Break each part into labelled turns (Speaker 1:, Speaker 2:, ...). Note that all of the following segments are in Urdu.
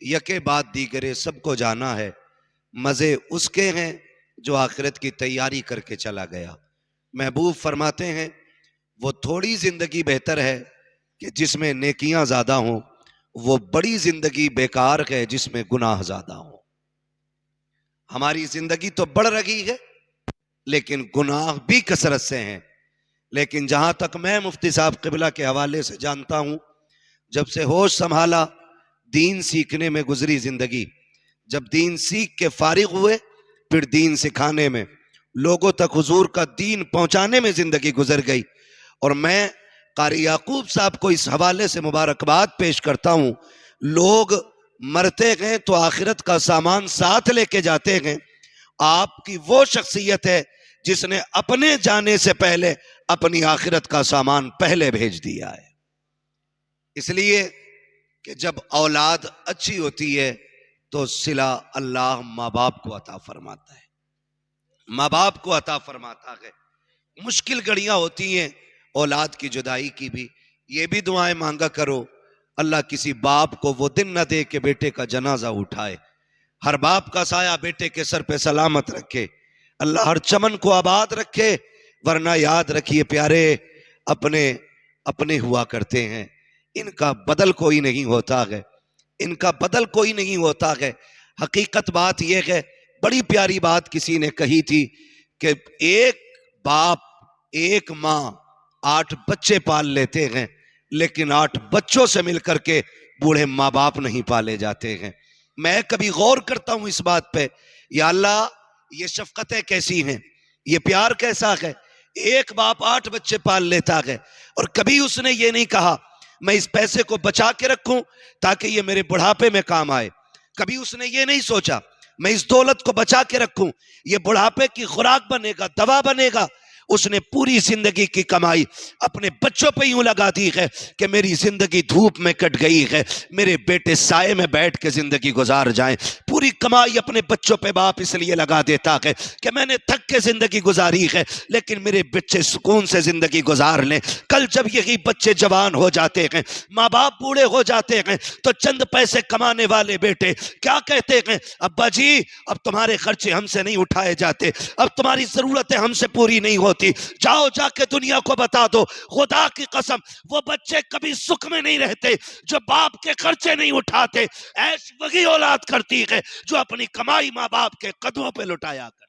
Speaker 1: یکے بعد دیگرے سب کو جانا ہے، مزے اس کے ہیں جو آخرت کی تیاری کر کے چلا گیا۔ محبوب فرماتے ہیں وہ تھوڑی زندگی بہتر ہے کہ جس میں نیکیاں زیادہ ہوں، وہ بڑی زندگی بیکار ہے جس میں گناہ زیادہ ہوں۔ ہماری زندگی تو بڑھ رہی ہے لیکن گناہ بھی کثرت سے ہیں۔ لیکن جہاں تک میں مفتی صاحب قبلہ کے حوالے سے جانتا ہوں، جب سے ہوش سنبھالا دین سیکھنے میں گزری زندگی، جب دین سیکھ کے فارغ ہوئے پھر دین سکھانے میں، لوگوں تک حضور کا دین پہنچانے میں زندگی گزر گئی۔ اور میں قاری یعقوب صاحب کو اس حوالے سے مبارکباد پیش کرتا ہوں، لوگ مرتے گئے تو آخرت کا سامان ساتھ لے کے جاتے گئے، آپ کی وہ شخصیت ہے جس نے اپنے جانے سے پہلے اپنی آخرت کا سامان پہلے بھیج دیا ہے۔ اس لیے کہ جب اولاد اچھی ہوتی ہے تو صلہ اللہ ماں باپ کو عطا فرماتا ہے، ماں باپ کو عطا فرماتا ہے۔ مشکل گھڑیاں ہوتی ہیں اولاد کی جدائی کی بھی، یہ بھی دعائیں مانگا کرو اللہ کسی باپ کو وہ دن نہ دے کہ بیٹے کا جنازہ اٹھائے۔ ہر باپ کا سایہ بیٹے کے سر پہ سلامت رکھے، اللہ ہر چمن کو آباد رکھے، ورنہ یاد رکھیے پیارے اپنے ہوا کرتے ہیں، ان کا بدل کوئی نہیں ہوتا ہے، ان کا بدل کوئی نہیں ہوتا ہے۔ حقیقت بات یہ ہے، بڑی پیاری بات کسی نے کہی تھی کہ ایک باپ ایک ماں 8 بچے پال لیتے ہیں لیکن 8 بچوں سے مل کر کے بوڑھے ماں باپ نہیں پالے جاتے ہیں۔ میں کبھی غور کرتا ہوں اس بات پہ، یا اللہ یہ شفقتیں کیسی ہیں، یہ پیار کیسا ہے۔ ایک باپ 8 بچے پال لیتا ہے اور کبھی اس نے یہ نہیں کہا میں اس پیسے کو بچا کے رکھوں تاکہ یہ میرے بڑھاپے میں کام آئے، کبھی اس نے یہ نہیں سوچا میں اس دولت کو بچا کے رکھوں یہ بڑھاپے کی خوراک بنے گا، دوا بنے گا۔ اس نے پوری زندگی کی کمائی اپنے بچوں پہ یوں لگا دی ہے کہ میری زندگی دھوپ میں کٹ گئی ہے، میرے بیٹے سائے میں بیٹھ کے زندگی گزار جائیں۔ پوری کمائی اپنے بچوں پہ باپ اس لیے لگا دیتا ہے کہ میں نے تھک کے زندگی گزاری ہے لیکن میرے بچے سکون سے زندگی گزار لیں۔ کل جب یہی بچے جوان ہو جاتے ہیں، ماں باپ بوڑھے ہو جاتے ہیں، تو چند پیسے کمانے والے بیٹے کیا کہتے ہیں، ابا جی اب تمہارے خرچے ہم سے نہیں اٹھائے جاتے، اب تمہاری ضرورتیں ہم سے پوری نہیں ہوتی، جاؤ جا کے دنیا کو بتا دو۔ خدا کی قسم وہ بچے کبھی سکھ میں نہیں رہتے جو باپ کے خرچے نہیں اٹھاتے، ایش وہی اولاد کرتی ہے جو اپنی کمائی ماں باپ کے قدموں پہ لٹایا کرتی ہے۔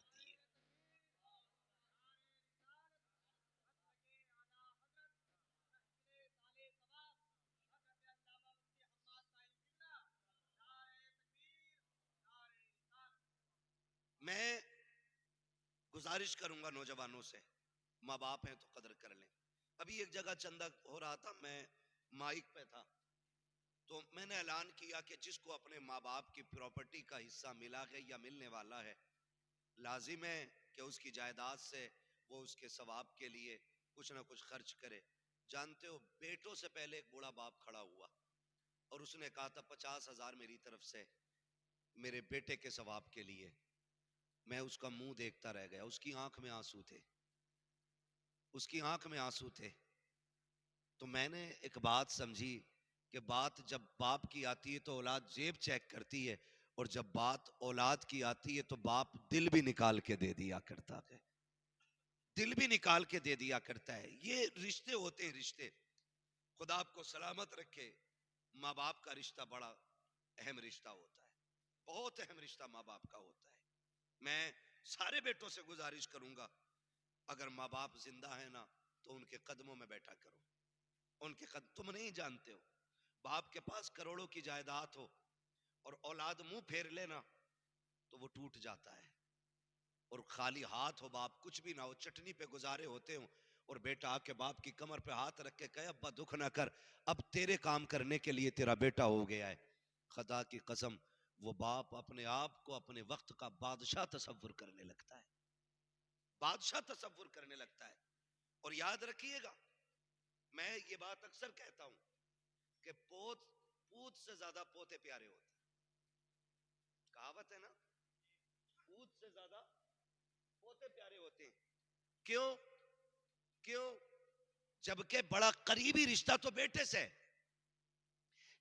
Speaker 1: میں گزارش کروں گا نوجوانوں سے، ماں باپ ہیں تو قدر کر لیں۔ ابھی ایک جگہ چندہ ہو رہا تھا، میں مائک پہ تھا، تو میں نے اعلان کیا کہ جس کو اپنے ماں باپ کی پراپرٹی کا حصہ ملا ہے یا ملنے والا ہے، لازم ہے کہ اس کی جائیداد سے وہ اس کے ثواب کے لیے کچھ نہ کچھ خرچ کرے۔ جانتے ہو بیٹوں سے پہلے ایک بوڑھا باپ کھڑا ہوا اور اس نے کہا تھا 50,000 میری طرف سے میرے بیٹے کے ثواب کے لیے۔ میں اس کا منہ دیکھتا رہ گیا، اس کی آنکھ میں آنسو تھے، اس کی آنکھ میں آنسو تھے۔ تو میں نے ایک بات سمجھی کہ بات جب باپ کی آتی ہے تو اولاد جیب چیک کرتی ہے، اور جب بات اولاد کی آتی ہے تو باپ دل بھی نکال کے دے دیا کرتا ہے، دل بھی نکال کے دے دیا کرتا ہے۔ یہ رشتے ہوتے ہیں، رشتے۔ خدا آپ کو سلامت رکھے۔ ماں باپ کا رشتہ بڑا اہم رشتہ ہوتا ہے، بہت اہم رشتہ ماں باپ کا ہوتا ہے۔ میں سارے بیٹوں سے گزارش کروں گا اگر ماں باپ زندہ ہیں نا تو ان کے قدموں میں بیٹھا کرو، ان کے قدم۔ تم نہیں جانتے ہو، باپ کے پاس کروڑوں کی جائیداد ہو اور اولاد منہ پھیر لینا تو وہ ٹوٹ جاتا ہے، اور خالی ہاتھ ہو، باپ کچھ بھی نہ ہو، چٹنی پہ گزارے ہوتے ہوں اور بیٹا آ کے باپ کی کمر پہ ہاتھ رکھ کے کہے ابا دکھ نہ کر، اب تیرے کام کرنے کے لیے تیرا بیٹا ہو گیا ہے۔ خدا کی قسم وہ باپ اپنے آپ کو اپنے وقت کا بادشاہ تصور کرنے لگتا ہے، بادشاہ تصور کرنے لگتا ہے۔ اور یاد رکھیے گا، میں یہ بات اکثر کہتا ہوں کہ پوت سے زیادہ پوتے پیارے ہوتے ہیں۔ کہاوت ہے نا، پوت سے زیادہ پوتے پیارے ہوتے ہیں۔ کیوں؟ کیوں؟ جبکہ بڑا قریبی رشتہ تو بیٹے سے ہے،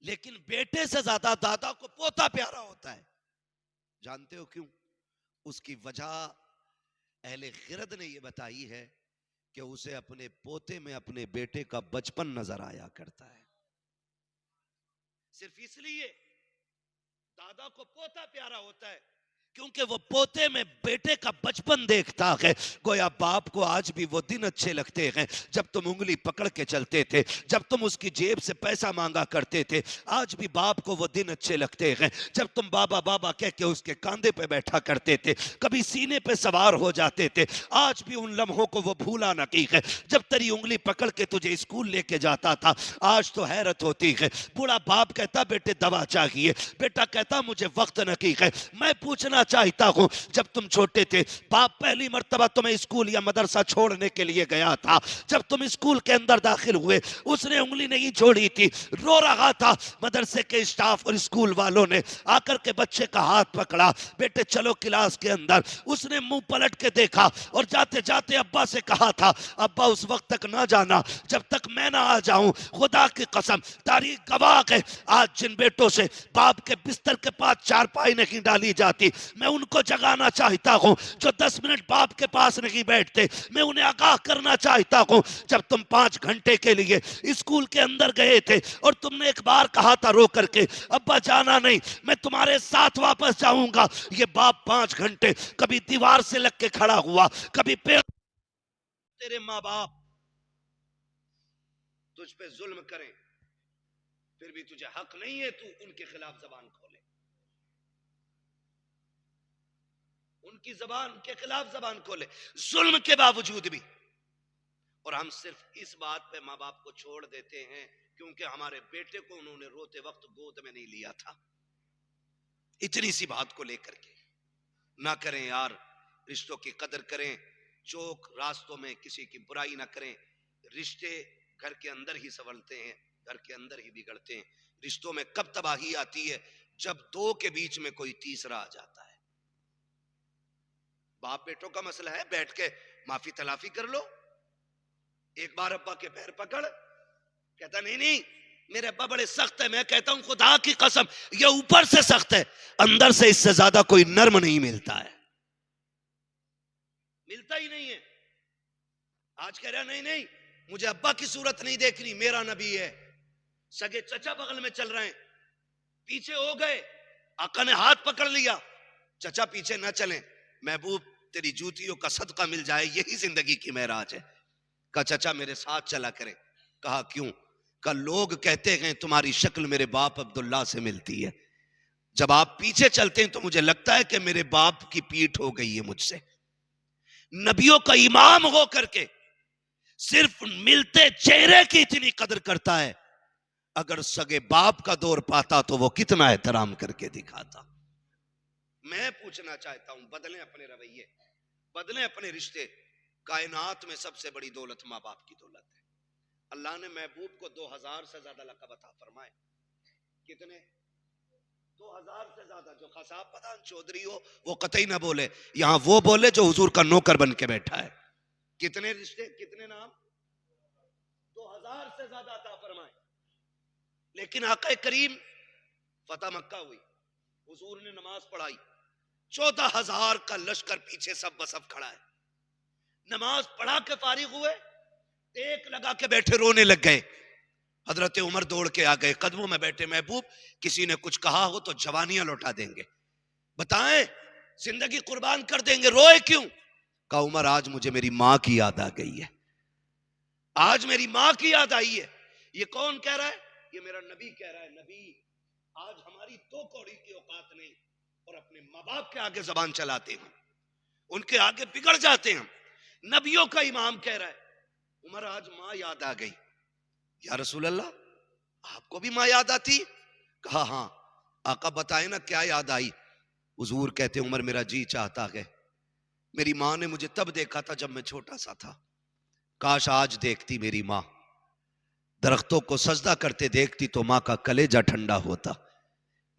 Speaker 1: لیکن بیٹے سے زیادہ دادا کو پوتا پیارا ہوتا ہے. جانتے ہو کیوں؟ اس کی وجہ اہل خرد نے یہ بتائی ہے کہ اسے اپنے پوتے میں اپنے بیٹے کا بچپن نظر آیا کرتا ہے. صرف اس لیے دادا کو پوتا پیارا ہوتا ہے کیونکہ وہ پوتے میں بیٹے کا بچپن دیکھتا ہے. گویا باپ کو آج بھی وہ دن اچھے لگتے ہیں جب تم انگلی پکڑ کے چلتے تھے, جب تم اس کی جیب سے پیسہ مانگا کرتے تھے. آج بھی باپ کو وہ دن اچھے لگتے ہیں جب تم بابا بابا کہہ کے اس کے کاندھے پہ بیٹھا کرتے تھے, کبھی سینے پہ سوار ہو جاتے تھے. آج بھی ان لمحوں کو وہ بھولا نہیں ہے جب تیری انگلی پکڑ کے تجھے اسکول لے کے جاتا تھا. آج تو حیرت ہوتی ہے, بوڑھا باپ کہتا بیٹے دوا چاہیے, بیٹا کہتا مجھے وقت نہیں ہے. میں پوچھنا چاہتا ہوں جب تم چھوٹے تھے باپ پہلی مرتبہ تمہیں اسکول یا مدرسہ چھوڑنے کے لیے گیا تھا, جب تم اسکول کے اندر داخل ہوئے اس نے انگلی نہیں چھوڑی تھی, رو رہا تھا. مدرسے کے اسٹاف اور اسکول والوں نے آ کر کے بچے کا ہاتھ پکڑا, بیٹے چلو کلاس کے اندر. اس نے منہ پلٹ کے دیکھا اور جاتے جاتے ابا سے کہا تھا ابا اس وقت تک نہ جانا جب تک میں نہ آ جاؤں. خدا کی قسم تاریخ گواہ ہے آج جن بیٹوں سے باپ کے بستر کے پاس چارپائی نہیں ڈالی جاتی, میں ان کو جگانا چاہتا ہوں جو 10 منٹ باپ کے پاس نہیں بیٹھتے. میں انہیں آگاہ کرنا چاہتا ہوں جب تم 5 گھنٹے کے لیے اسکول کے اندر گئے تھے اور تم نے ایک بار کہا تھا رو کر کے ابا جانا نہیں میں تمہارے ساتھ واپس جاؤں گا. یہ باپ 5 گھنٹے کبھی دیوار سے لگ کے کھڑا ہوا, کبھی پیڑ. تیرے ماں باپ تجھ پہ ظلم کریں پھر بھی تجھے حق نہیں ہے تو ان کے خلاف زبان کھولے, ان کی زبان کے خلاف زبان کھولے ظلم کے باوجود بھی. اور ہم صرف اس بات پہ ماں باپ کو چھوڑ دیتے ہیں کیونکہ ہمارے بیٹے کو انہوں نے روتے وقت گود میں نہیں لیا تھا. اتنی سی بات کو لے کر کے نہ کریں یار, رشتوں کی قدر کریں, چوک راستوں میں کسی کی برائی نہ کریں. رشتے گھر کے اندر ہی سنولتے ہیں, گھر کے اندر ہی بگڑتے ہیں. رشتوں میں کب تباہی آتی ہے جب 2 کے بیچ میں کوئی تیسرا آ جاتا ہے. باپ بیٹوں کا مسئلہ ہے, بیٹھ کے معافی تلافی کر لو. ایک بار ابا کے پیر پکڑ, کہتا نہیں نہیں میرے ابا بڑے سخت ہے. میں کہتا ہوں خدا کی قسم یہ اوپر سے سخت ہے, اندر سے اس سے زیادہ کوئی نرم نہیں ملتا ہے, ملتا ہی نہیں ہے. آج کہہ رہا نہیں نہیں مجھے ابا کی صورت نہیں دیکھنی, میرا نبی ہے. سگے چچا بغل میں چل رہے ہیں, پیچھے ہو گئے, آقا نے ہاتھ پکڑ لیا, چچا پیچھے نہ چلیں, محبوب تیری جوتیوں کا صدقہ مل جائے یہی زندگی کی معراج ہے. کہا چچا میرے ساتھ چلا کریں. کہا کیوں؟ کہا لوگ کہتے ہیں تمہاری شکل میرے باپ عبداللہ سے ملتی ہے, جب آپ پیچھے چلتے ہیں تو مجھے لگتا ہے کہ میرے باپ کی پیٹھ ہو گئی ہے مجھ سے. نبیوں کا امام ہو کر کے صرف ملتے چہرے کی اتنی قدر کرتا ہے, اگر سگے باپ کا دور پاتا تو وہ کتنا احترام کر کے دکھاتا. میں پوچھنا چاہتا ہوں بدلیں اپنے رویے, بدلیں اپنے رشتے. کائنات میں سب سے بڑی دولت ماں باپ کی دولت ہے. اللہ نے محبوب کو 2000 سے زیادہ لقب عطا فرمائے. کتنے؟ 2000 سے زیادہ. جو خصاب پتان چودھری ہو وہ قطعی نہ بولے, یہاں وہ بولے جو حضور کا نوکر بن کے بیٹھا ہے. کتنے رشتے, کتنے نام؟ 2000 سے زیادہ عطا فرمائے. لیکن آقا کریم فتح مکہ ہوئی, حضور نے نماز پڑھائی, 14000 کا لشکر پیچھے سب بسب کھڑا ہے. نماز پڑھا کے فارغ ہوئے, ایک لگا کے بیٹھے رونے لگ گئے. حضرت عمر دوڑ کے آ گئے, قدموں میں بیٹھے, محبوب کسی نے کچھ کہا ہو تو جوانیاں لوٹا دیں گے, بتائیں زندگی قربان کر دیں گے, روئے کیوں؟ کہا عمر آج مجھے میری ماں کی یاد آ گئی ہے, آج میری ماں کی یاد آئی ہے. یہ کون کہہ رہا ہے؟ یہ میرا نبی کہہ رہا ہے. نبی آج ہماری 2 کوڑی کی اوقات نہیں اور اپنے ماں باپ کے آگے زبان چلاتے ہیں, ان کے آگے بگڑ جاتے ہیں. نبیوں کا امام کہہ رہا ہے عمر آج ماں یاد آ گئی. یا رسول اللہ آپ کو بھی ماں یاد آتی؟ کہا ہاں. آقا بتائے نا کیا یاد آئی؟ حضور کہتے عمر میرا جی چاہتا ہے میری ماں نے مجھے تب دیکھا تھا جب میں چھوٹا سا تھا, کاش آج دیکھتی میری ماں. درختوں کو سجدہ کرتے دیکھتی تو ماں کا کلیجہ ٹھنڈا ہوتا.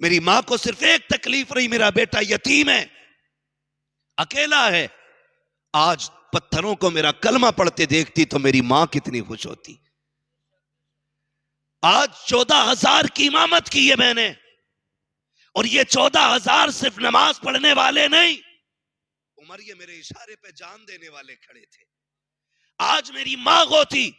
Speaker 1: میری ماں کو صرف ایک تکلیف رہی, میرا بیٹا یتیم ہے, اکیلا ہے. آج پتھروں کو میرا کلمہ پڑھتے دیکھتی تو میری ماں کتنی خوش ہوتی. آج 14,000 کی امامت کی ہے میں نے، اور یہ 14,000 صرف نماز پڑھنے والے نہیں، عمر یہ میرے اشارے پہ جان دینے والے کھڑے تھے۔ آج میری ماں ہوتی،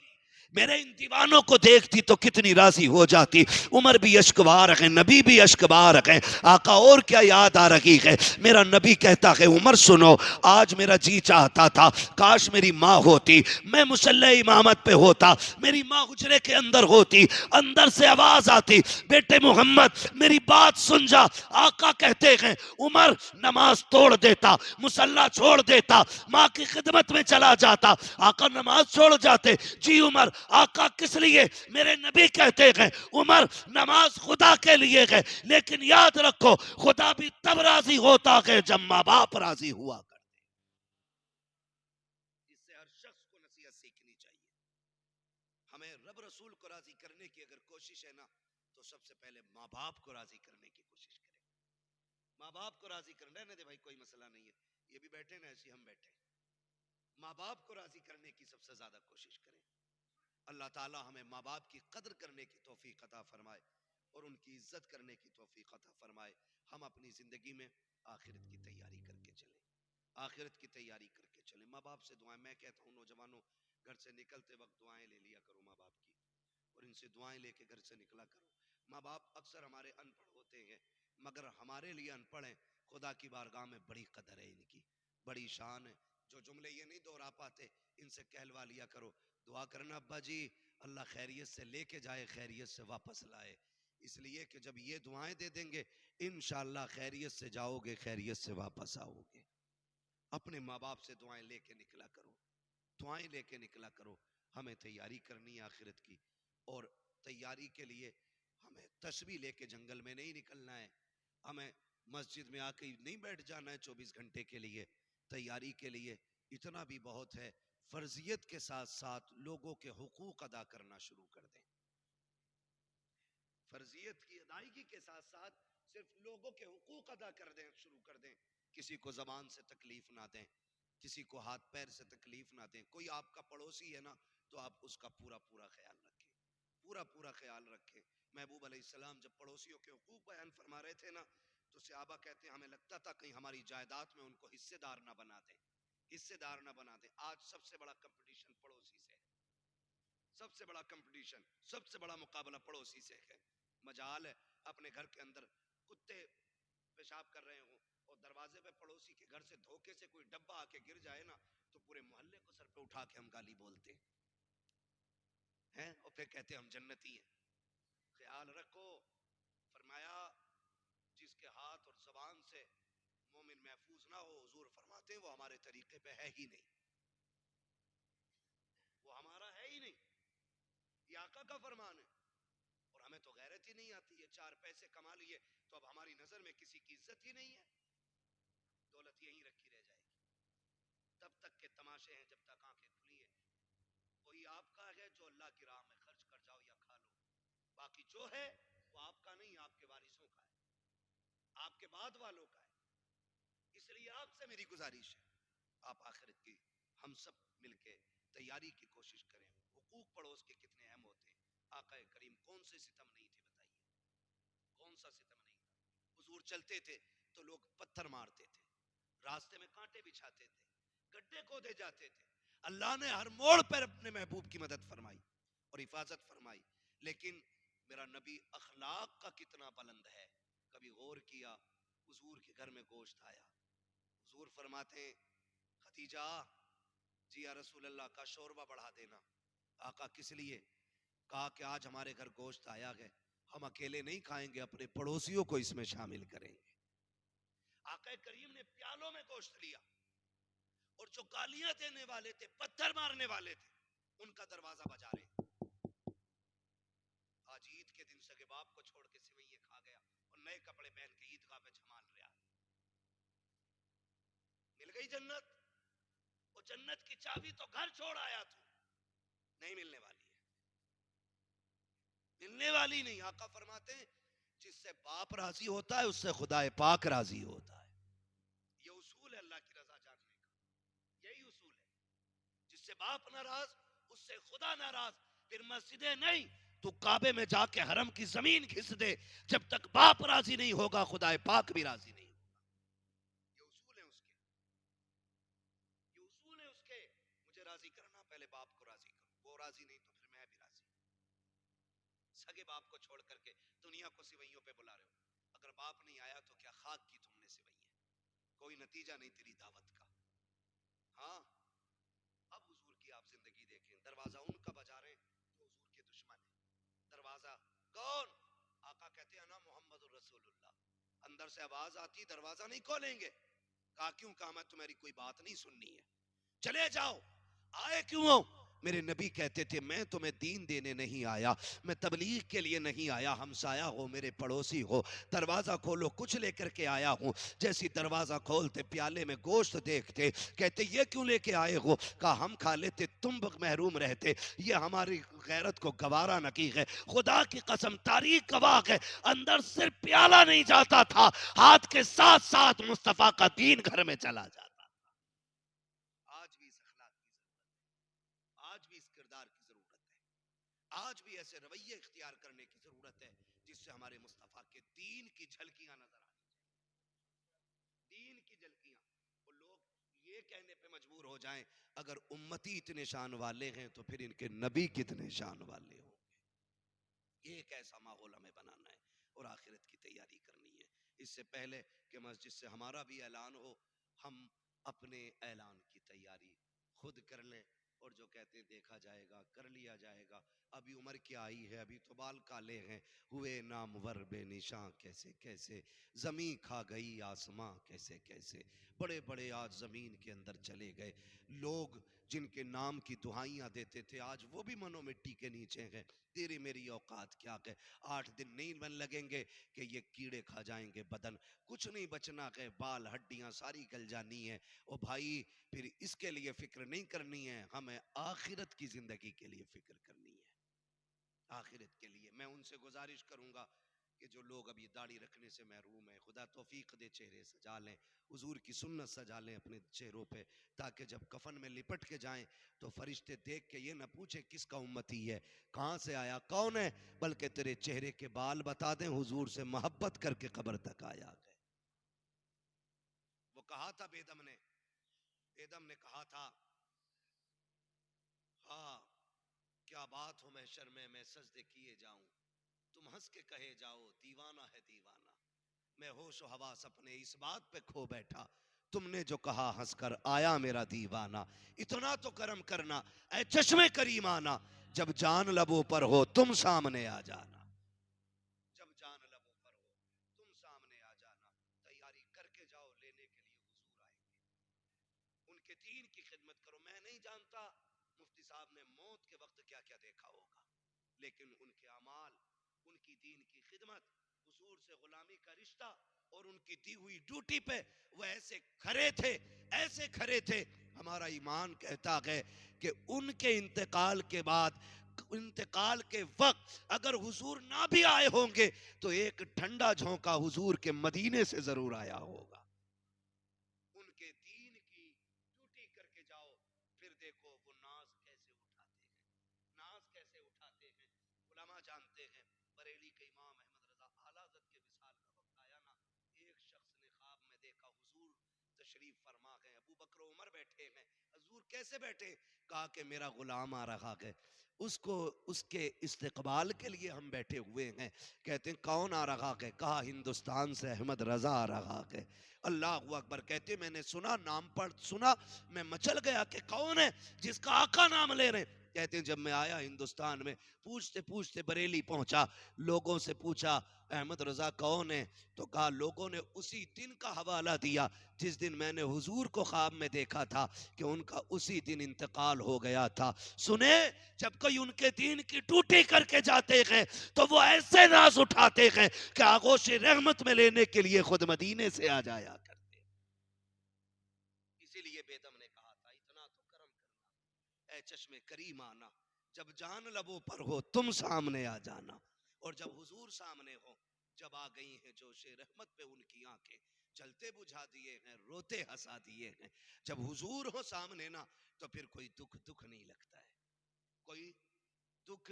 Speaker 1: میرے ان دیوانوں کو دیکھتی تو کتنی راضی ہو جاتی۔ عمر بھی اشک بہا رکھے، نبی بھی اشک بہا رکھے۔ آقا اور کیا یاد آ رہی ہے؟ میرا نبی کہتا ہے عمر سنو، آج میرا جی چاہتا تھا کاش میری ماں ہوتی، میں مصلی امامت پہ ہوتا، میری ماں حجرے کے اندر ہوتی، اندر سے آواز آتی بیٹے محمد میری بات سن جا۔ آقا کہتے ہیں عمر نماز توڑ دیتا، مصلی چھوڑ دیتا، ماں کی خدمت میں چلا جاتا۔ آقا نماز چھوڑ جاتے، جی عمر۔ آقا کس لیے؟ میرے نبی کہتے ہیں عمر نماز خدا کے لیے ہے، لیکن یاد رکھو خدا بھی تب راضی ہوتا ہے جب ماں باپ راضی ہوا کرتے۔ اس سے ہر شخص کو نصیحت سیکھنی چاہیے۔ ہمیں رب رسول کو راضی کرنے کی اگر کوشش ہے نا، تو سب سے پہلے ماں باپ کو راضی کرنے کی کوشش کریں۔ ماں باپ کو راضی کرنا ہے نا، دے بھائی کوئی مسئلہ نہیں ہے، یہ بھی بیٹھے نا ایسے ہم بیٹھے، ماں باپ کو راضی کرنے کی سب سے زیادہ کوشش کریں۔ اللہ تعالی ہمیں ماں باپ کی قدر کرنے کی توفیق عطا فرمائے اور ان کی عزت کرنے کی توفیق عطا فرمائے۔ ہم اپنی زندگی میں آخرت کی تیاری کر کے چلیں، آخرت کی تیاری کر کے چلیں۔ ماں باپ سے دعائیں، میں کہتا ہوں نوجوانوں گھر سے نکلتے وقت دعائیں لے لیا کرو ماں باپ کی، اور ان سے دعائیں لے کے گھر سے نکلا کرو۔ ماں باپ اکثر ہمارے ان پڑھ ہوتے ہیں، مگر ہمارے لیے ان پڑھ ہیں، خدا کی بارگاہ میں بڑی قدر ہے ان کی، بڑی شان ہے۔ جو جملے یہ نہیں دہرا پاتے ان سے کہلوا لیا کرو، دعا کرنا ابا جی اللہ خیریت سے لے کے جائے، خیریت سے واپس لائے، اس لیے کہ جب یہ دعائیں دے دیں گے انشاءاللہ خیریت سے جاؤ گے، خیریت سے واپس آؤ گے۔ اپنے ماں باپ سے دعائیں لے کے نکلا کرو، دعائیں لے کے نکلا کرو۔ ہمیں تیاری کرنی ہے آخرت کی، اور تیاری کے لیے ہمیں تسبیح لے کے جنگل میں نہیں نکلنا ہے، ہمیں مسجد میں آ کے نہیں بیٹھ جانا ہے 24 گھنٹے کے لیے۔ تیاری کے لیے اتنا بھی بہت ہے، فرضیت کے ساتھ ساتھ لوگوں کے حقوق ادا کرنا شروع کر دیں۔ فرضیت کی ادائیگی کے ساتھ ساتھ صرف لوگوں کے حقوق ادا کر دیں، شروع کر دیں۔ کسی کو زبان سے تکلیف نہ دیں، کسی کو ہاتھ پیر سے تکلیف نہ دیں۔ کوئی آپ کا پڑوسی ہے نا تو آپ اس کا پورا پورا خیال رکھیں، پورا پورا خیال رکھیں۔ محبوب علیہ السلام جب پڑوسیوں کے حقوق بیان فرما رہے تھے نا، تو صحابہ کہتے ہیں ہمیں لگتا تھا کہیں ہماری جائیداد میں ان کو حصے دار نہ بنا دیں، حصے دار نہ بنا دیں۔ آج سب سے بڑا کمپٹیشن پڑوسی سے ہے، سب سے بڑا کمپٹیشن، سب سے بڑا مقابلہ پڑوسی سے ہے۔ مجال ہے اپنے گھر کے اندر کتے پیشاب کر رہے ہوں اور دروازے پہ پڑوسی کے گھر سے دھوکے سے کوئی ڈبہ آ کے گر جائے نا، تو پورے محلے کو سر پہ اٹھا کے ہم گالی بولتے ہیں، اور پھر کہتے ہیں ہم جنتی ہیں۔ خیال رکھو، فرمایا جس کے ہاتھ اور زبان سے مومن محفوظ نہ ہو، حضور فرماتے ہیں وہ ہمارے طریقے پہ ہے ہی نہیں، وہ ہمارا ہے ہی نہیں۔ یہ آقا کا فرمان ہے، اور ہمیں تو غیرت ہی نہیں آتی ہے۔ 4 پیسے کما لیے تو اب ہماری نظر میں کسی کی عزت ہی نہیں ہے، دولت یہیں رکھی رہ جائے گی۔ تب تک کے تماشے ہیں جب تک آنکھیں کھلی ہیں۔ وہی آپ کا ہے جو اللہ کی راہ میں خرچ کر جاؤ یا کھا لو، باقی جو ہے وہ آپ کا نہیں، آپ کے وارثوں کا ہے، آپ کے بعد والوں کا ہے۔ اس لیے آپ سے میری گزارش ہے، آپ آخرت کی ہم سب مل کے تیاری کی کوشش کریں۔ حقوق پڑوس کے کتنے اہم ہوتے ہیں۔ آقا کریم کون سے ستم نہیں تھے بتائیے، کون سا ستم نہیں تھا؟ حضور چلتے تھے تو لوگ پتھر مارتے تھے، راستے میں کانٹے بچھاتے تھے، گڈھے کھودے جاتے تھے۔ اللہ نے ہر موڑ پر اپنے محبوب کی مدد فرمائی اور حفاظت فرمائی، لیکن میرا نبی اخلاق کا کتنا بلند ہے۔ کبھی غور کیا، حضور کے گھر میں گوشت آیا، حضور فرماتے ہیں خدیجہ جی یا رسول اللہ کا شوربہ بڑھا دینا۔ آقا کس لیے؟ کہا کہ آج ہمارے گھر گوشت آیا ہے، ہم اکیلے نہیں کھائیں گے، اپنے پڑوسیوں کو اس میں شامل کریں گے۔ آقا کریم نے پیالوں میں گوشت لیا، اور جو گالیاں دینے والے تھے، پتھر مارنے والے تھے، ان کا دروازہ بجا رہے۔ آج عید کے دن سگے باپ کو چھوڑ کے سوئیے کھا گیا اور نئے کپڑے پہن کے عیدگاہ پہ جمال رہا۔ مل گئی جنت؟ وہ جنت کی چابی تو گھر چھوڑ آیا تو نہیں ملنے والی ہے، ملنے والی نہیں۔ آقا فرماتے ہیں جس سے باپ راضی ہوتا ہے اس سے خدا پاک راضی ہوتا ہے۔ یہ اصول ہے اللہ کی رضا جاننے کا، یہی اصول ہے۔ جس سے باپ ناراض اس سے خدا ناراض۔ پھر مسجدیں نہیں، تو کعبے میں جا کے حرم کی زمین گھس دے، جب تک باپ راضی نہیں ہوگا خدا پاک بھی راضی نہیں ہوگا. یہ اصول ہے اس کے، یہ اصول ہے اس کے. مجھے راضی کرنا، پہلے باپ کو راضی کرو، وہ راضی نہیں تو پھر میں بھی راضی. سگے باپ کو چھوڑ کر کے دنیا کو سوئیوں پہ بلا رہے ہو. اگر باپ نہیں آیا تو کیا خاک کی تم نے سوئی ہے، کوئی نتیجہ نہیں تیری دعوت کا. ہاں اب حضور کی آپ زندگی دیکھیں، دروازہ ان کا بجا رہے ہیں جو حضور کے دشمن ہیں. دروازہ کون؟ آقا کہتے ہیں انا محمد الرسول اللہ. اندر سے آواز آتی دروازہ نہیں کھولیں گے. کہا کیوں؟ کہا میں تمہاری کوئی بات نہیں سننی ہے، چلے جاؤ. آئے کیوں ہو؟ میرے نبی کہتے تھے میں تمہیں دین دینے نہیں آیا، میں تبلیغ کے لیے نہیں آیا. ہمسایہ ہو، میرے پڑوسی ہو، دروازہ کھولو، کچھ لے کر کے آیا ہوں. جیسی دروازہ کھولتے پیالے میں گوشت دیکھتے کہتے یہ کیوں لے کے آئے ہو؟ کہا ہم کھا لیتے، تم محروم رہتے. یہ ہماری غیرت کو گوارا نہ کی ہے. خدا کی قسم تاریخ گواہ ہے، اندر صرف پیالہ نہیں جاتا تھا، ہاتھ کے ساتھ ساتھ مصطفیٰ کا دین گھر میں چلا جاتا. آج بھی اس اخلاق کی ضرورت ہے، آج بھی اس کردار کی ضرورت ہے، آج بھی ایسے رویے اختیار کرنے کی ضرورت ہے جس سے ہمارے مصطفیٰ کے دین کی جھلکیاں نظر آنی چاہیے. دین کی جھلکیاں. وہ لوگ یہ کہنے پہ مجبور ہو جائیں اگر امتی اتنے شان والے ہیں تو پھر ان کے نبی کتنے شان والے ہوں گے. یہ ایک ایسا ماحول ہمیں بنانا ہے اور آخرت کی تیاری کرنی ہے. اس سے پہلے کہ مسجد سے ہمارا بھی اعلان ہو، ہم اپنے اعلان کی تیاری خود کر لیں. اور جو کہتے ہیں دیکھا جائے گا، کر لیا جائے گا. ابھی عمر کیا آئی ہے، ابھی تو بال کالے ہیں، ہوئے نامور بے نشاں کیسے کیسے، زمین کھا گئی آسماں کیسے کیسے. بڑے بڑے آج زمین کے اندر چلے گئے لوگ جن کے نام کی دعائیاں دیتے تھے، آج وہ بھی منو مٹی کے نیچے ہیں. تیری میری اوقات کیا ہے، 8 دن نہیں بن لگیں گے کہ یہ کیڑے کھا جائیں گے بدن، کچھ نہیں بچنا ہے، بال ہڈیاں ساری گل جانی ہے. او بھائی پھر اس کے لیے فکر نہیں کرنی ہے، ہمیں آخرت کی زندگی کے لیے فکر کرنی ہے. آخرت کے لیے میں ان سے گزارش کروں گا کہ جو لوگ ابھی داڑھی رکھنے سے محروم ہیں، خدا توفیق دے چہرے سجا لیں، حضور کی سنت سجا لیں اپنے چہروں پہ، تاکہ جب کفن میں لپٹ کے جائیں تو فرشتے دیکھ کے یہ نہ پوچھیں کس کا امتی ہے، کہاں سے آیا، کون ہے، بلکہ تیرے چہرے کے بال بتا دیں حضور سے محبت کر کے قبر تک آیا گئے. وہ کہا تھا بیدم نے کہا تھا ہاں کیا بات ہو محشر میں سجدے کیے جاؤں، تم ہنس کے کہے جاؤ دیوانہ ہے دیوانہ. میں ہوش و حواس اپنے اس بات پہ کھو بیٹھا، تم نے جو کہا ہنس کر آیا میرا دیوانہ. اتنا تو کرم کرنا اے چشمے کریم آنا، جب جان لبوں پر ہو تم سامنے آ جانا. جب جان لبوں پر ہو تم سامنے آ جانا. تیاری کر کے جاؤ، لینے کے لیے حضور آئیں گے. ان کے دین کی خدمت کرو. میں نہیں جانتا مفتی صاحب نے موت کے وقت کیا کیا دیکھا ہوگا، لیکن ان کے اعمال، ان کی دین کی خدمت، حضور سے غلامی کا رشتہ اور ان کی دی ہوئی ڈیوٹی پہ وہ ایسے کھڑے تھے، ایسے کھڑے تھے. ہمارا ایمان کہتا ہے کہ ان کے انتقال کے بعد، انتقال کے وقت اگر حضور نہ بھی آئے ہوں گے تو ایک ٹھنڈا جھونکا حضور کے مدینے سے ضرور آیا ہوگا. ان کے دین کی ڈیوٹی کر کے جاؤ، پھر دیکھو وہ ناز کیسے اٹھاتے ہیں، ناز کیسے اٹھاتے ہیں. علماء جانتے ہیں بریلی کے امام احمد رضا اعلیٰ حضرت کے وصال کا وقت آیا نا، ایک شخص نے خواب میں دیکھا حضور تشریف فرما گئے، ابو بکر و عمر بیٹھے ہیں. حضور کیسے بیٹھے؟ کہا کہ میرا غلام آ رہا ہے، اس کو اس کے استقبال کے لیے ہم بیٹھے ہوئے ہیں. کہتے ہیں کون آ رہا ہے؟ کہا ہندوستان سے احمد رضا آ رہا ہے. اللہ اکبر. کہتے میں نے سنا، نام پڑھ سنا، میں مچل گیا کہ کون ہے جس کا آقا نام لے رہے. کہتے ہیں جب میں آیا ہندوستان میں، پوچھتے پوچھتے بریلی پہنچا، لوگوں سے پوچھا احمد رضا کون ہے، تو کہا لوگوں نے اسی دن کا حوالہ دیا جس دن میں نے حضور کو خواب میں دیکھا تھا کہ ان کا اسی دن انتقال ہو گیا تھا. سنے جب کوئی ان کے دین کی ڈیوٹی کر کے جاتے ہیں تو وہ ایسے ناز اٹھاتے ہیں کہ آغوش رحمت میں لینے کے لیے خود مدینے سے آ جایا کرتے. اسی لیے بیدم نے کہا تھا اتنا تو کرم کرنا اے چشم کریم آنا، جب جان لبوں پر ہو تم سامنے آ جانا. اور جب حضور سامنے ہو، جب آ گئی ہیں جوش رحمت پہ ان کی آنکھیں، چلتے بجھا دیے ہیں، روتے ہنسا دیے ہیں. جب حضور ہو سامنے نا تو پھر کوئی دکھ نہیں لگتا ہے، کوئی دکھ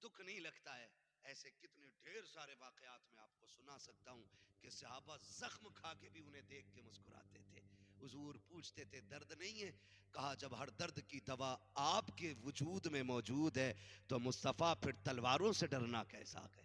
Speaker 1: دکھ نہیں لگتا ہے. ایسے کتنے ڈھیر سارے واقعات میں آپ کو سنا سکتا ہوں کہ صحابہ زخم کھا کے بھی انہیں دیکھ کے مسکراتے تھے. حضور پوچھتے تھے درد نہیں ہے؟ کہا جب ہر درد کی دوا آپ کے وجود میں موجود ہے تو مصطفیٰ پھر تلواروں سے ڈرنا کیسا ہے.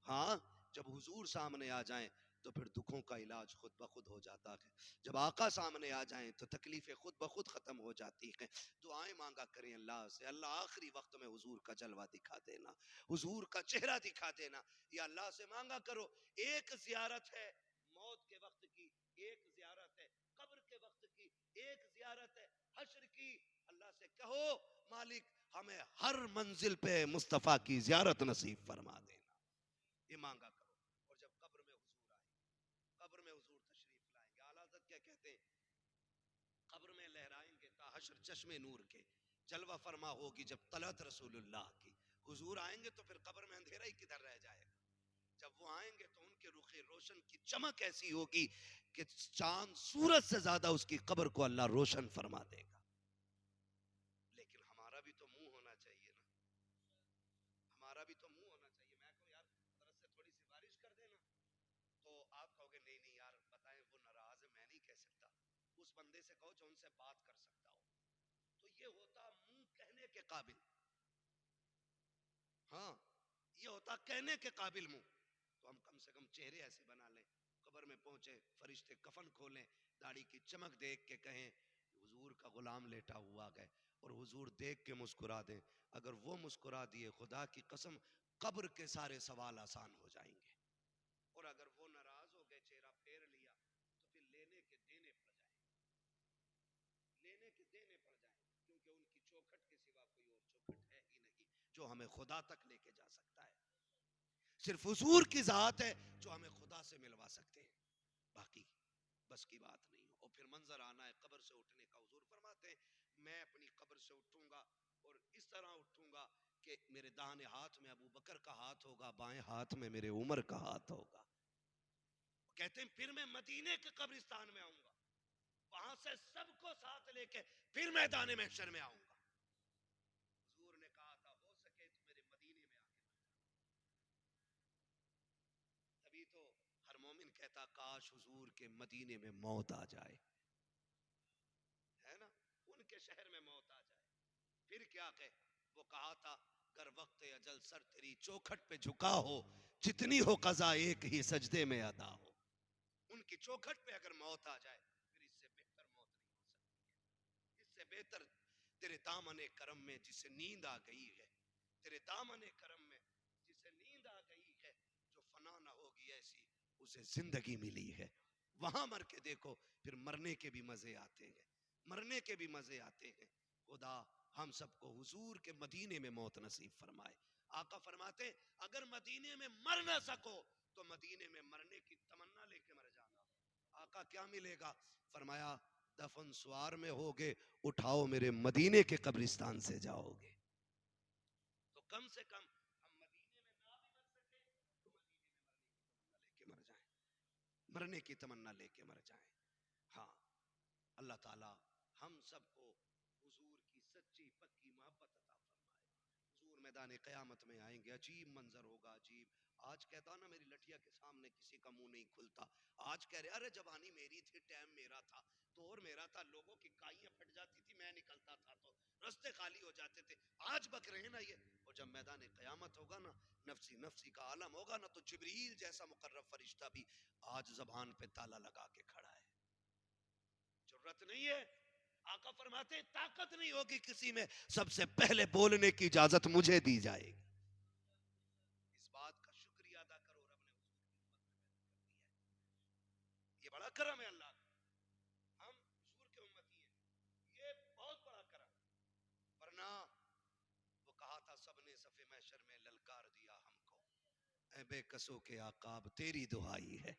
Speaker 1: ہاں جب حضور سامنے آ جائیں تو پھر دکھوں کا علاج خود بخود ہو جاتا ہے. جب آقا سامنے آ جائیں تو تکلیفیں خود بخود ختم ہو جاتی ہیں. دعائیں مانگا کریں اللہ سے, اللہ آخری وقت میں حضور کا جلوہ دکھا دینا, حضور کا چہرہ دکھا دینا. یا اللہ سے مانگا کرو, ایک زیارت ہے موت کے وقت کی, ایک زیارت ہے قبر کے وقت کی, ایک زیارت ہے حشر کی. اللہ سے کہو مالک ہمیں ہر منزل پہ مصطفیٰ کی زیارت نصیب فرما دینا. یہ مانگا کرو. اور جب قبر میں حضور آئے, قبر میں حضور تشریف لائیں گے, اعلیٰ حضرت کیا کہتے ہیں, قبر میں لہرائیں گے تا حشر چشمے نور کے, جلوہ فرما ہوگی جب طلعت رسول اللہ کی. حضور آئیں گے تو پھر قبر میں اندھیرا ہی کدھر رہ جائے گا. جب وہ آئیں گے تو ان کے رخ روشن کی چمک ایسی ہوگی کہ چاند سورج سے زیادہ اس کی قبر کو اللہ روشن فرما دے گا. لیکن ہمارا بھی تو منہ ہونا چاہیے نا, ہمارا بھی تو منہ ہونا چاہیے. میں کہوں یار حضرت سے تھوڑی سی بارش کر دینا, تو آپ کہو گے نہیں نہیں یار بتائیں وہ ناراض ہے, میں نہیں کہہ سکتا. اس بندے سے کہو جو ان سے بات کر سکتا ہو. تو یہ ہوتا منہ کہنے کے قابل, ہاں یہ ہوتا کہنے کے قابل منہ. تو ہم کم سے کم چہرے ایسے بنا لیں, قبر میں پہنچے فرشتے کفن کھولیں, داڑھی کی چمک دیکھ کے کہیں حضور کا غلام لیٹا ہوا گئے, اور حضور دیکھ کے مسکرا دیں. اگر وہ مسکرا دیے خدا کی قسم قبر کے سارے سوال آسان ہو جائیں گے. اور اگر وہ ناراض ہو گئے, چہرہ پھیر لیا, تو پھر لینے کے دینے پڑ جائیں, لینے کے دینے پڑ جائیں, کیونکہ ان کی چوکھٹ کے سوا کوئی اور چوکھٹ ہے ہی نہیں جو ہمیں خدا تک لے کے جا سکتا ہے. صرف حضور کی ذات ہے جو ہمیں خدا سے ملوا سکتے ہیں, باقی بس کی بات نہیں. اور پھر منظر آنا ہے قبر سے اٹھنے کا. حضور فرماتے ہیں میں اپنی قبر سے اٹھوں گا اور اس طرح اٹھوں گا کہ میرے داہنے ہاتھ میں ابو بکر کا ہاتھ ہوگا, بائیں ہاتھ میں میرے عمر کا ہاتھ ہوگا. کہتے ہیں پھر میں مدینے کے قبرستان میں آؤں گا, وہاں سے سب کو ساتھ لے کے پھر میدان محشر میں آؤں گا. حضور نے کہا تھا ہو سکے تو میرے مدینے میں آ کے مر جانا. تبھی تو ہر مومن کہتا کاش حضور کے مدینے میں موت آ جائے, ہے نا, ان کے شہر میں موت آ جائے. پھر کیا کہ وہ کہا تھا گر وقت اجل سر تیری چوکھٹ پہ جھکا ہو, جتنی ہو قضا ایک ہی سجدے میں ادا ہو. ان کی چوکھٹ پہ اگر موت آ جائے پھر اس سے بہتر موت نہیں ہو سکتی ہے. اس سے بہتر تیرے دامن کرم میں جسے نیند آ گئی ہے, تیرے دامن کرم میں جسے نیند آ گئی ہے, جو فنا نہ ہوگی ایسی اسے زندگی ملی ہے. وہاں مر کے دیکھو پھر مرنے کے بھی مزے آتے ہیں, مرنے کے بھی مزے آتے ہیں. خدا ہم سب کو حضور کے مدینے میں موت نصیب فرمائے. آقا فرماتے اگر مدینے میں مر نہ سکو تو مدینے میں مرنے کی تمنا لے کے مر جانا. آقا کیا ملے گا؟ فرمایا دفن سوار میں ہوگے, اٹھاؤ میرے مدینے کے قبرستان سے جاؤ گے. تو کم سے کم ہم مدینے میں نہ بھی مر سکے تو مدینے میں مرنے کی تمنا لے کے مر جائیں, مرنے کی تمنا لے کے مر جائیں. ہاں اللہ تعالی ہم سب کو حضور کی سچی پکی محبت عطا فرمائے. حضور میدان قیامت میں آئیں گے, عجیب منظر ہوگا, عجیب. آج کہتا نا میری لٹھیا کے سامنے کسی کا منہ نہیں کھلتا. آج کہہ رہے ارے جوانی میری تھی, ٹائم میرا تھا, دور میرا تھا, لوگوں کی کائیاں پھٹ جاتی تھی, میں نکلتا تھا تو رستے خالی ہو جاتے تھے. آج بک رہے ہیں نا یہ. اور جب میدان قیامت ہوگا نا, نفسی نفسی کا عالم ہوگا نا, تو جبریل جیسا مقرب فرشتہ بھی آج زبان پہ تالا لگا کے کھڑا ہے. ضرورت نہیں ہے. آقا فرماتے طاقت نہیں ہوگی کسی میں, سب سے پہلے بولنے کی اجازت مجھے دی جائے گی. اس بات کا شکریہ ادا کرو رب نے حضور کی امت میں پیدا کر دیا ہے. یہ بڑا کرم ہے اللہ کا, ہم حضور کے امتی ہیں, یہ بہت بڑا کرم. ورنہ وہ کہا تھا سب نے صف محشر میں للکار دیا ہم کو, اے بے کسوں کے آقا اب تیری دہائی ہے,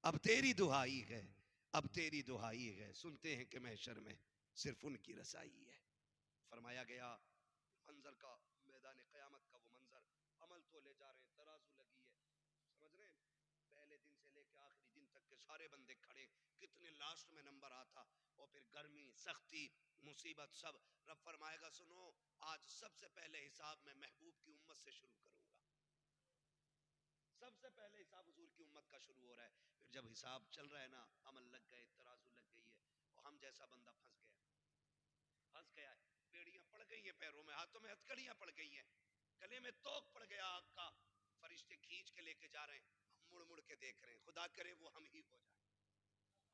Speaker 1: اب تیری دہائی ہے, اب تیری دہائی ہے. سنتے ہیں کہ محشر میں صرف ان کی رسائی ہے. فرمایا گیا منظر کا, میدان قیامت کا وہ منظر, عمل تو لے جا رہے ہیں, ترازو لگی ہے, سمجھ رہے ہیں, پہلے دن سے لے کے آخری دن تک کے سارے سارے بندے کھڑے، کتنے لاسٹ میں نمبر آتا، اور پھر گرمی، سختی، مصیبت سب. رب فرمائے گا سنو، آج سب سے پہلے حساب میں محبوب کی امت سے شروع کروں گا. سب سے پہلے حساب حضور کی امت کا شروع ہو رہا ہے. پھر جب حساب چل رہا ہے نا، عمل لگ گئے، ترازو لگ گئی ہے، اور ہم جیسا بندہ پھنس گیا ہے. بیڑیاں پڑ گئی ہیں پیروں میں، ہاتھوں میں ہتھکڑیاں پڑ گئی ہیں، گلے میں توق پڑ گیا آگ کا. فرشتے کھینچ کے لے کے جا رہے ہیں، ہم مڑ مڑ کے دیکھ رہے ہیں. خدا کرے وہ ہم ہی ہو جائیں.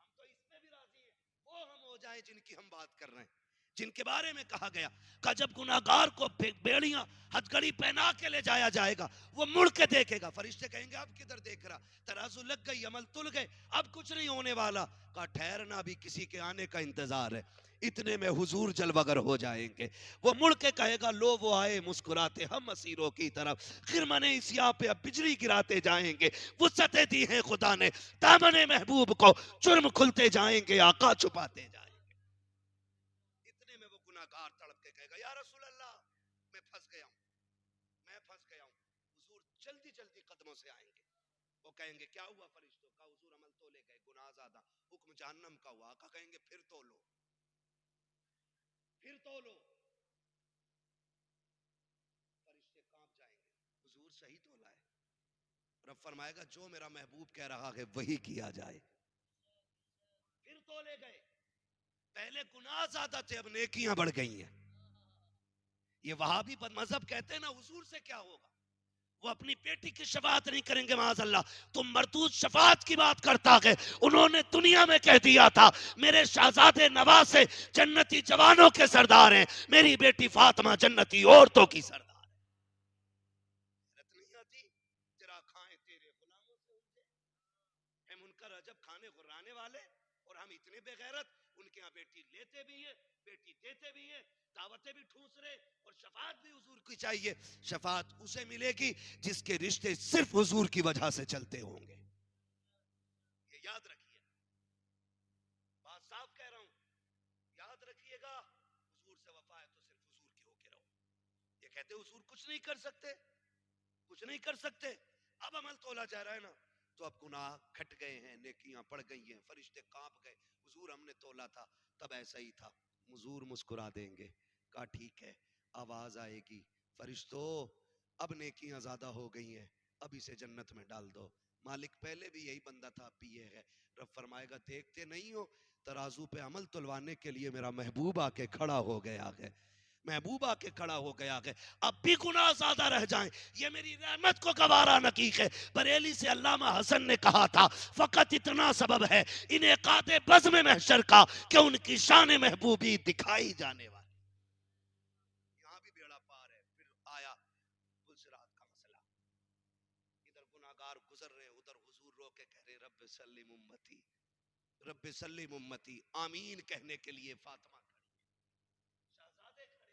Speaker 1: ہم تو اس پہ بھی راضی ہیں وہ ہم ہو جائیں جن کی ہم بات کر رہے ہیں، جن کے بارے میں کہا گیا کہ جب گناہگار کو بیڑیاں ہتھکڑی پہنا کے لے جایا جائے گا، وہ مڑ کے دیکھے گا. فرشتے کہیں گے اب کدھر دیکھ رہا، ترازو لگ گئی، عمل تل گئے، اب کچھ نہیں ہونے والا. کہا ٹھہرنا بھی کسی کے آنے کا انتظار ہے. اتنے میں حضور جلوگر ہو جائیں گے. وہ مڑ کے کہے گا لو وہ آئے مسکراتے ہم اسیروں کی طرف، خرمن سیاہ پہ اب بجلی گراتے جائیں گے. وسعتیں دی ہیں خدا نے دامن محبوب کو، جرم کھلتے جائیں گے، آقا چھپاتے جائیں گے. اتنے میں وہ گناہگار تڑپ کے کہے گا یا رسول اللہ میں پھنس گیا ہوں، میں پھنس گیا ہوں. حضور جلدی جلدی قدموں سے آئیں گے. وہ کہیں گے کیا ہوا فرشتوں کا؟ حضور عمل تو لے گئے، گناہ زیادہ، حکم جہنم کا ہوا. آقا کہیں گے پھر تو لو، پھر تو لو. فرشتے کانپ جائیں گے، حضور صحیح تو لائے. رب فرمائے گا جو میرا محبوب کہہ رہا ہے وہی کیا جائے. پھر تو لے گئے. پہلے گناہ زیادہ تھے، اب نیکیاں بڑھ گئی ہیں. یہ وہابی مذہب کہتے ہیں نا حضور سے کیا ہوگا، وہ اپنی بیٹی کی شفاعت نہیں کریں گے معاذ اللہ. تم مردود شفاعت کی بات کرتا ہے. انہوں نے دنیا میں کہہ دیا تھا میرے شہزادے نواسے جنتی جوانوں کے سردار ہیں، میری بیٹی فاطمہ جنتی عورتوں کی سردار. نہیں آتی تیرا کھائیں تیرے غلاموں سے ان سے منکر عجب کھانے غرانے والے، اور ہم اتنے بے غیرت. ان کے ہاں بیٹی لیتے بھی ہیں، بیٹی دیتے بھی ہیں، دعوتیں بھی ٹھوس رہے، اور شفاعت بھی حضور کی چاہیے. شفاعت اسے ملے گی جس کے رشتے صرف حضور کی وجہ سے چلتے ہوں گے. یہ یاد رکھیے، بات صاف کہہ رہا ہوں، یاد رکھیے گا. حضور سے وفا ہے تو صرف حضور کی ہو کے رہو. یہ کہتے حضور کچھ نہیں کر سکتے، کچھ نہیں کر سکتے. اب عمل تولا جا رہا ہے نا، تو اب گناہ کھٹ گئے ہیں، نیکیاں پڑ گئی ہیں، فرشتے کانپ گئے. حضور ہم نے تولا تھا تب ایسا ہی تھا. حضور مسکرا دیں گے. کہا ٹھیک ہے. آواز آئے گی فرشتوں اب نیکیاں زیادہ ہو گئی ہیں، اب اسے جنت میں ڈال دو. مالک پہلے بھی یہی بندہ تھا، اب بھی یہ ہے. رب فرمائے گا دیکھتے نہیں ہو ترازو پہ عمل تلوانے کے لیے میرا محبوب آ کے کھڑا ہو گیا ہے، محبوب آ کے کھڑا ہو گیا ہے. اب بھی گناہ زیادہ رہ جائیں یہ میری رحمت کو گوارا نہ کی ہے. بریلی سے علامہ حسن نے کہا تھا فقط اتنا سبب ہے انعقاد بزم محشر کا کہ ان کی شان محبوبی دکھائی جانے والی. یہاں بھی بیڑا پار ہے. پھر آیا پلسرات کا مسئلہ، ادھر گناہگار گزر رہے، ادھر حضور رو کے کہہ رہے رب سلم امتی، رب سلم امتی. آمین کہنے کے لیے فاطمہ کھڑی ہے، شہزادے کھڑے ہیں.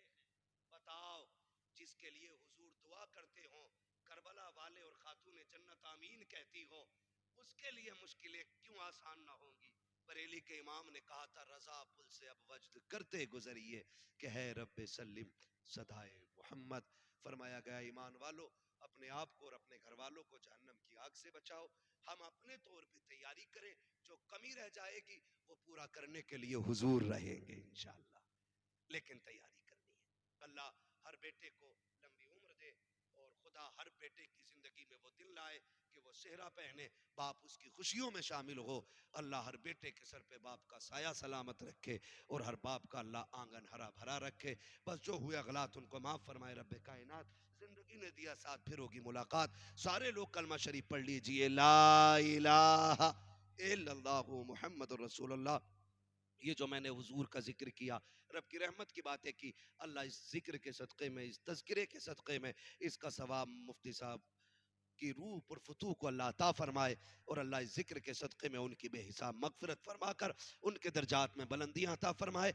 Speaker 1: بتاؤ جس کے لیے حضور دعا کرتے ہوں، کربلا والے اور خاتون جنت آمین کہتی ہو، اس کے لیے مشکلیں کیوں آسان نہ ہوں گی. بریلی کے امام نے کہا تھا رضا پل سے اب وجد کرتے گزریے کہ ہے رب سلم صدائے محمد. فرمایا گیا ایمان والو اپنے آپ کو اور اپنے گھر والوں کو جہنم کی آگ سے بچاؤ. ہم اپنے طور پہ تیاری کریں، جو کمی رہ جائے گی وہ پورا کرنے کے لیے حضور رہیں گے انشاءاللہ. لیکن تیاری کرنی ہے. اللہ ہر بیٹے کو لمبی عمر دے، اور خدا ہر بیٹے کی زندگی میں وہ دن لائے کہ وہ صحرا پہنے، باپ اس کی خوشیوں میں شامل ہو. اللہ ہر بیٹے کے سر پہ باپ کا سایہ سلامت رکھے، اور ہر باپ کا اللہ آنگن ہرا بھرا رکھے. بس جو ہوئے غلط ان کو معاف فرمائے رب کائنات. زندگی نے دیا ساتھ، پھر ہوگی ملاقات. سارے لوگ کلمہ شریف پڑھ لیجئے لا الہ الا اللہ محمد رسول اللہ. یہ جو میں نے حضور کا ذکر کیا، رب کی رحمت کی باتیں کی، اللہ اس ذکر کے صدقے میں، اس تذکرے کے صدقے میں اس کا ثواب مفتی صاحب کی روح پر فتوح کو اللہ عطا فرمائے، اور اللہ اس ذکر کے صدقے میں ان کی بے حساب مغفرت فرما کر ان کے درجات میں بلندیاں عطا فرمائے.